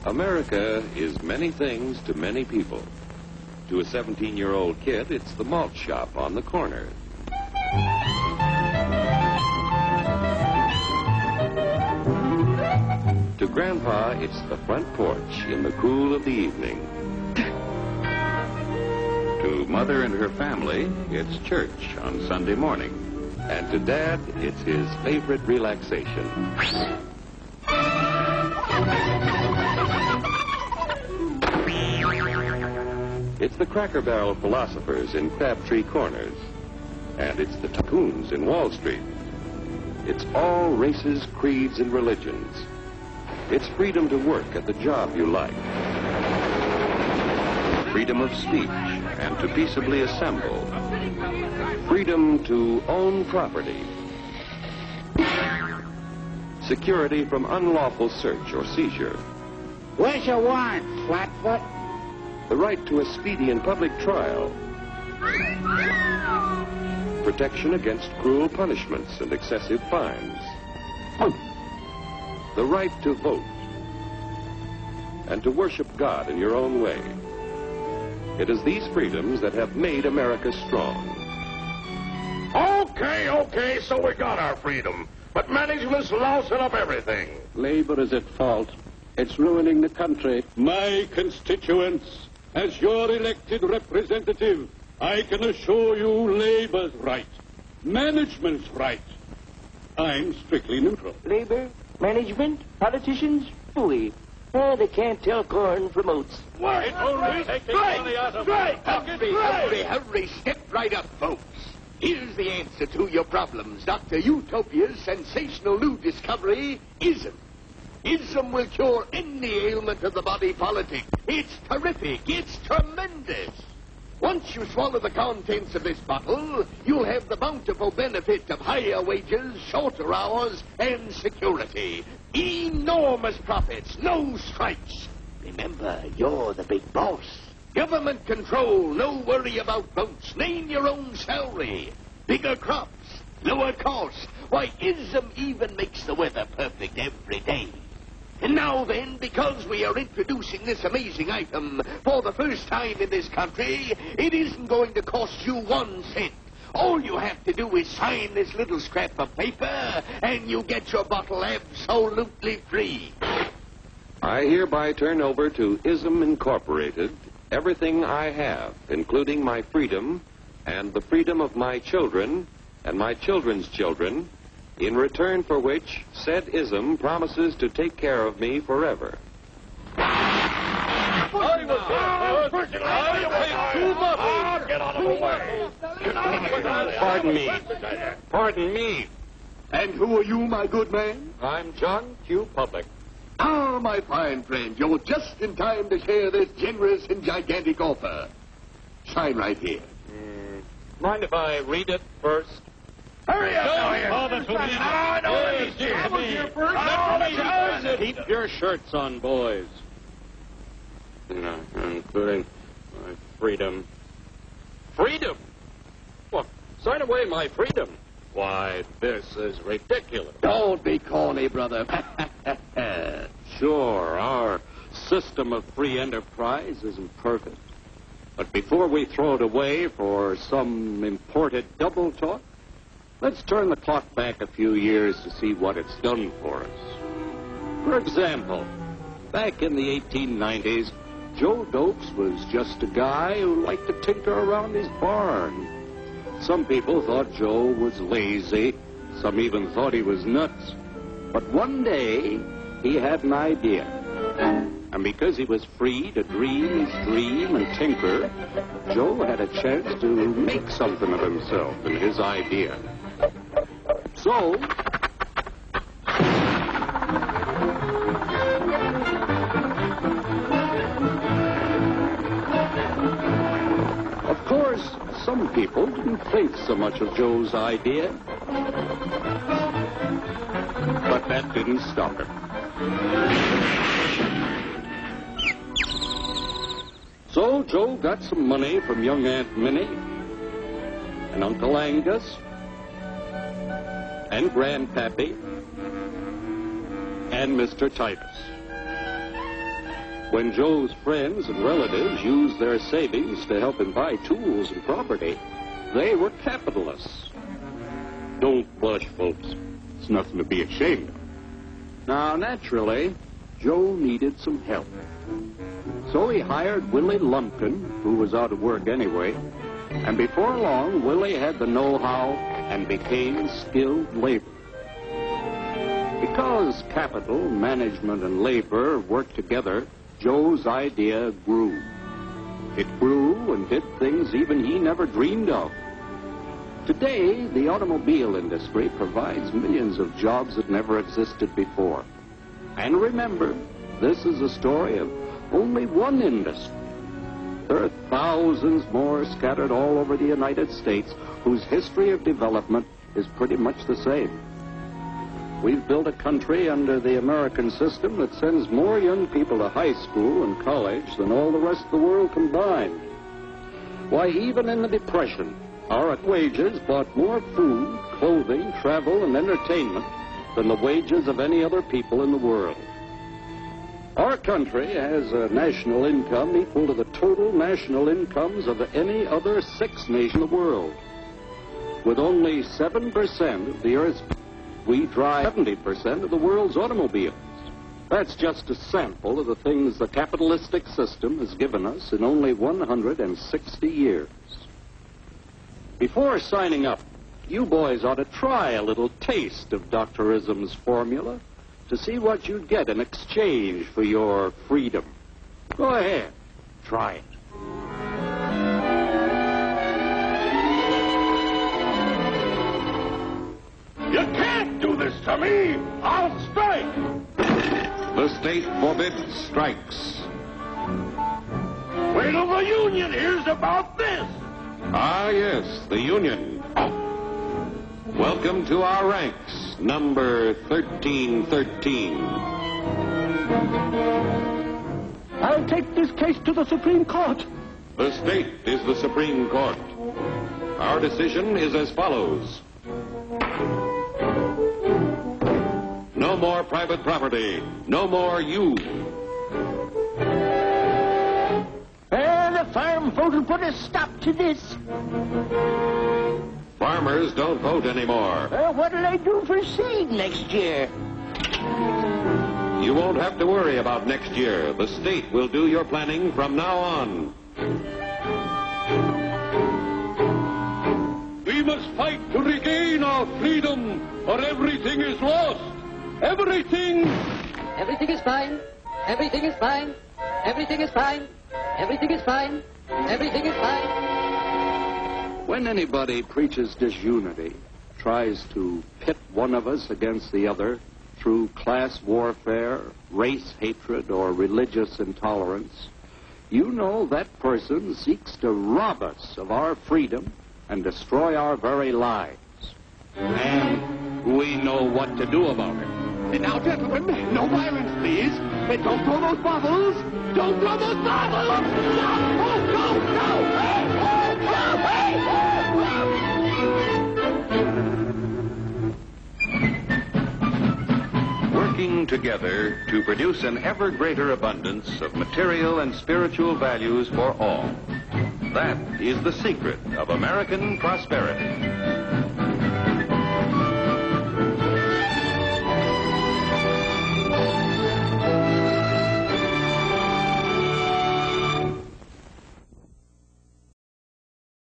America is many things to many people. To a 17-year-old kid, it's the malt shop on the corner. To Grandpa, it's the front porch in the cool of the evening. To Mother and her family, it's church on Sunday morning. And to Dad, it's his favorite relaxation. It's the Cracker Barrel philosophers in Crabtree Corners. And it's the tycoons in Wall Street. It's all races, creeds, and religions. It's freedom to work at the job you like. Freedom of speech and to peaceably assemble. Freedom to own property. Security from unlawful search or seizure. Where's your warrant, Flatfoot? The right to a speedy and public trial. Protection against cruel punishments and excessive fines. The right to vote. And to worship God in your own way. It is these freedoms that have made America strong. Okay, so we got our freedom. But management's lousing up everything. Labor is at fault. It's ruining the country. My constituents, as your elected representative, I can assure you Labor's right. Management's right. I'm strictly neutral. Labor, management, politicians, fooey. They can't tell corn from oats. Wait, Hurry, step right up, folks. Here's the answer to your problems. Dr. Utopia's sensational new discovery, ism. Ism will cure any ailment of the body politic. It's terrific. It's tremendous. Once you swallow the contents of this bottle, you'll have the bountiful benefit of higher wages, shorter hours, and security. Enormous profits, no strikes. Remember, you're the big boss. Government control, no worry about votes. Name your own salary. Bigger crops, lower costs. Why, ism even makes the weather perfect every day. And now then, because we are introducing this amazing item for the first time in this country, it isn't going to cost you 1 cent. All you have to do is sign this little scrap of paper, and you get your bottle absolutely free. I hereby turn over to Ism Incorporated everything I have, including my freedom and the freedom of my children and my children's children, in return for which said ism promises to take care of me forever. Pardon me. And who are you, my good man? I'm John Q. Public. Ah, my fine friend, you're just in time to share this generous and gigantic offer. Sign right here. Mind if I read it first? Hurry up! Keep your shirts on, boys. No, including my freedom. Freedom? What? Sign away my freedom? Why, this is ridiculous. Don't be corny, brother. Sure, our system of free enterprise isn't perfect. But before we throw it away for some imported double talk, let's turn the clock back a few years to see what it's done for us. For example, back in the 1890s, Joe Dopes was just a guy who liked to tinker around his barn. Some people thought Joe was lazy. Some even thought he was nuts. But one day, he had an idea. And because he was free to dream his dream and tinker, Joe had a chance to make something of himself and his idea. So, of course, some people didn't think so much of Joe's idea. But that didn't stop him. So Joe got some money from young Aunt Minnie and Uncle Angus and Grandpappy and Mr. Titus. When Joe's friends and relatives used their savings to help him buy tools and property, they were capitalists. Don't blush, folks. It's nothing to be ashamed of. Now, naturally, Joe needed some help. So he hired Willie Lumpkin, who was out of work anyway, and before long, Willie had the know-how and became skilled labor. Because capital, management, and labor worked together, Joe's idea grew. It grew and did things even he never dreamed of. Today, the automobile industry provides millions of jobs that never existed before. And remember, this is a story of only one industry. There are thousands more scattered all over the United States whose history of development is pretty much the same. We've built a country under the American system that sends more young people to high school and college than all the rest of the world combined. Why, even in the Depression, our wages bought more food, clothing, travel, and entertainment than the wages of any other people in the world. Our country has a national income equal to the total national incomes of any other 6 nations in the world. With only 7% of the Earth's people, we drive 70% of the world's automobiles. That's just a sample of the things the capitalistic system has given us in only 160 years. Before signing up, you boys ought to try a little taste of Dr. Ism's formula to see what you'd get in exchange for your freedom. Go ahead, try it. You can't do this to me! I'll strike! The state forbids strikes. Wait till the union hears about this! Ah, yes, the Union. Welcome to our ranks, number 1313. I'll take this case to the Supreme Court. The state is the Supreme Court. Our decision is as follows. No more private property. No more you. The farm vote will put a stop to this. Farmers don't vote anymore. What'll I do for seed next year? You won't have to worry about next year. The state will do your planning from now on. We must fight to regain our freedom, or everything is lost. Everything! Everything is fine. Everything is fine. Everything is fine. Everything is fine. Everything is fine. When anybody preaches disunity, tries to pit one of us against the other through class warfare, race hatred, or religious intolerance, you know that person seeks to rob us of our freedom and destroy our very lives. And we know what to do about it. Now, gentlemen, no violence, please. Don't throw those bottles. Don't throw those bottles. No! Oh, no! No! Hey! Oh, no! Hey! Working together to produce an ever greater abundance of material and spiritual values for all. That is the secret of American prosperity.